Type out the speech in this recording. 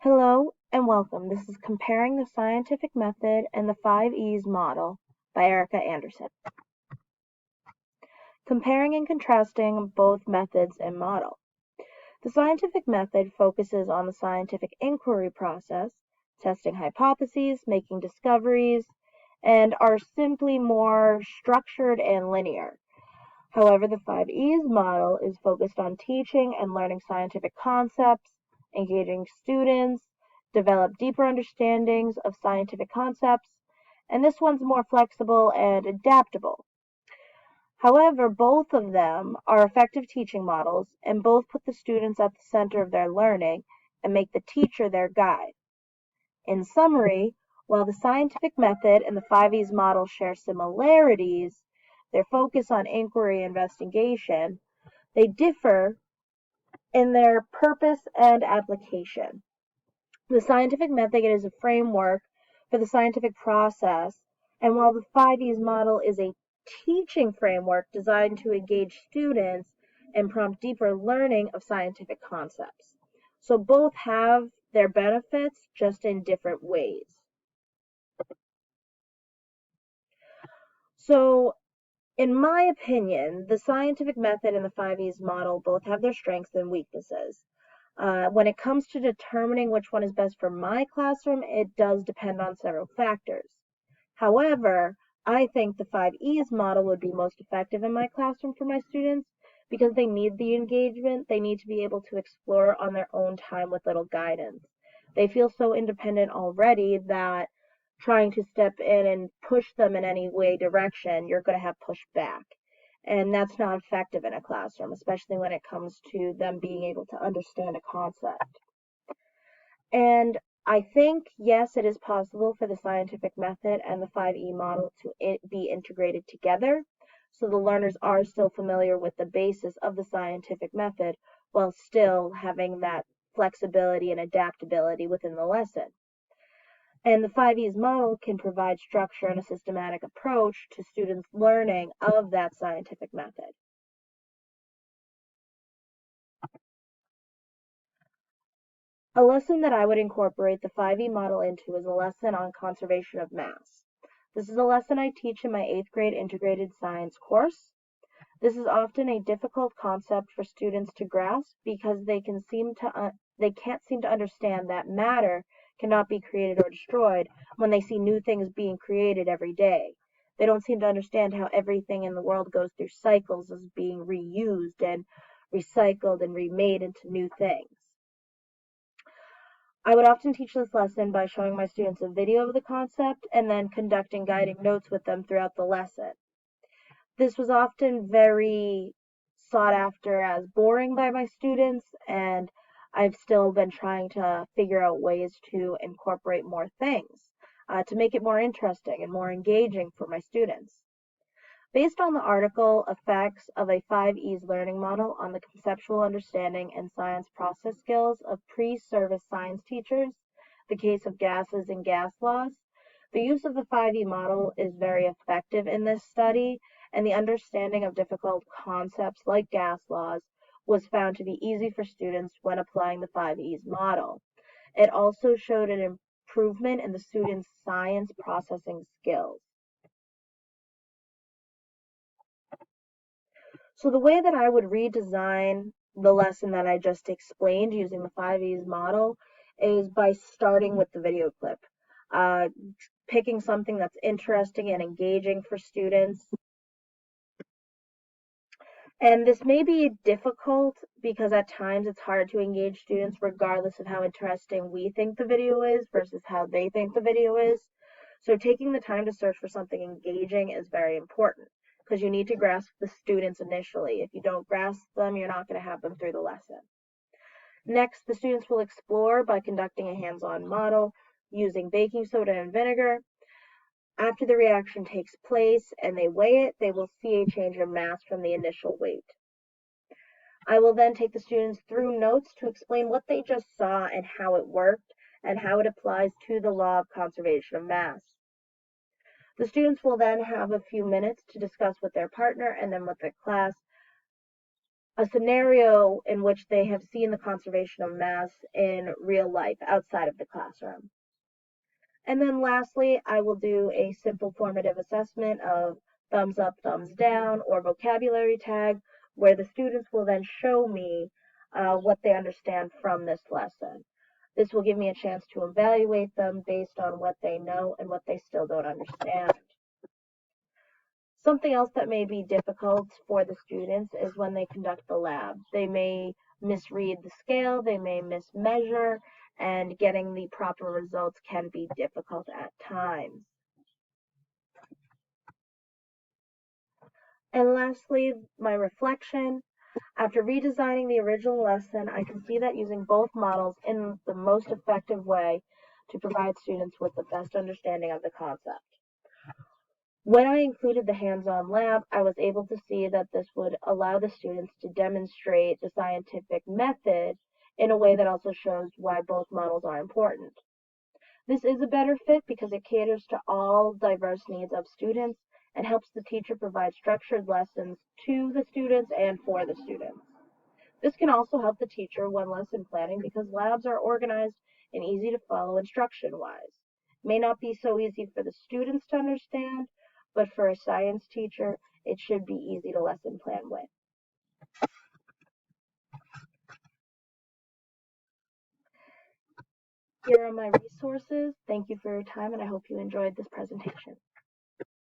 Hello and welcome. This is Comparing the Scientific Method and the 5 E's Model by Erica Anderson. Comparing and contrasting both methods and model. The scientific method focuses on the scientific inquiry process, testing hypotheses, making discoveries, and are simply more structured and linear. However, the 5 E's model is focused on teaching and learning scientific concepts, engaging students, develop deeper understandings of scientific concepts, and this one's more flexible and adaptable. However, both of them are effective teaching models and both put the students at the center of their learning and make the teacher their guide. In summary, while the scientific method and the 5 E's model share similarities, their focus on inquiry and investigation, they differ in their purpose and application. The scientific method is a framework for the scientific process, and while the 5 E's model is a teaching framework designed to engage students and prompt deeper learning of scientific concepts. So both have their benefits, just in different ways. So, in my opinion, the scientific method and the 5 E's model both have their strengths and weaknesses. When it comes to determining which one is best for my classroom, it does depend on several factors. However, I think the 5 E's model would be most effective in my classroom for my students because they need the engagement. They need to be able to explore on their own time with little guidance. They feel so independent already that trying to step in and push them in any way direction, you're going to have pushback. And that's not effective in a classroom, especially when it comes to them being able to understand a concept. And I think, yes, it is possible for the scientific method and the 5 E model to be integrated together, so the learners are still familiar with the basis of the scientific method while still having that flexibility and adaptability within the lesson. And the 5 E's model can provide structure and a systematic approach to students' learning of that scientific method. A lesson that I would incorporate the 5E model into is a lesson on conservation of mass. This is a lesson I teach in my 8th grade integrated science course. This is often a difficult concept for students to grasp because they can't seem to understand that matter cannot be created or destroyed when they see new things being created every day. They don't seem to understand how everything in the world goes through cycles as being reused and recycled and remade into new things. I would often teach this lesson by showing my students a video of the concept and then conducting guiding notes with them throughout the lesson. This was often very sought after as boring by my students, and I've still been trying to figure out ways to incorporate more things to make it more interesting and more engaging for my students. Based on the article Effects of a 5 E's Learning Model on the Conceptual Understanding and Science Process Skills of Pre-Service Science Teachers, the Case of Gases and Gas Laws, the use of the 5E model is very effective in this study, and the understanding of difficult concepts like gas laws was found to be easy for students when applying the 5E's model. It also showed an improvement in the students' science processing skills. So the way that I would redesign the lesson that I just explained using the 5E's model is by starting with the video clip. Picking something that's interesting and engaging for students. And this may be difficult because at times it's hard to engage students regardless of how interesting we think the video is versus how they think the video is. So taking the time to search for something engaging is very important because you need to grasp the students initially. If you don't grasp them, you're not going to have them through the lesson. Next, the students will explore by conducting a hands-on model using baking soda and vinegar. After the reaction takes place and they weigh it, they will see a change in mass from the initial weight. I will then take the students through notes to explain what they just saw and how it worked and how it applies to the law of conservation of mass. The students will then have a few minutes to discuss with their partner and then with their class a scenario in which they have seen the conservation of mass in real life outside of the classroom. And then lastly, I will do a simple formative assessment of thumbs up, thumbs down, or vocabulary tag, where the students will then show me what they understand from this lesson. This will give me a chance to evaluate them based on what they know and what they still don't understand. Something else that may be difficult for the students is when they conduct the lab. They may misread the scale, they may mismeasure, and getting the proper results can be difficult at times. And lastly, my reflection. After redesigning the original lesson, I can see that using both models in the most effective way to provide students with the best understanding of the concept. When I included the hands-on lab, I was able to see that this would allow the students to demonstrate the scientific method in a way that also shows why both models are important. This is a better fit because it caters to all diverse needs of students and helps the teacher provide structured lessons to the students and for the students. This can also help the teacher when lesson planning because labs are organized and easy to follow instruction-wise. It may not be so easy for the students to understand, but for a science teacher, it should be easy to lesson plan with. Here are my resources. Thank you for your time, and I hope you enjoyed this presentation.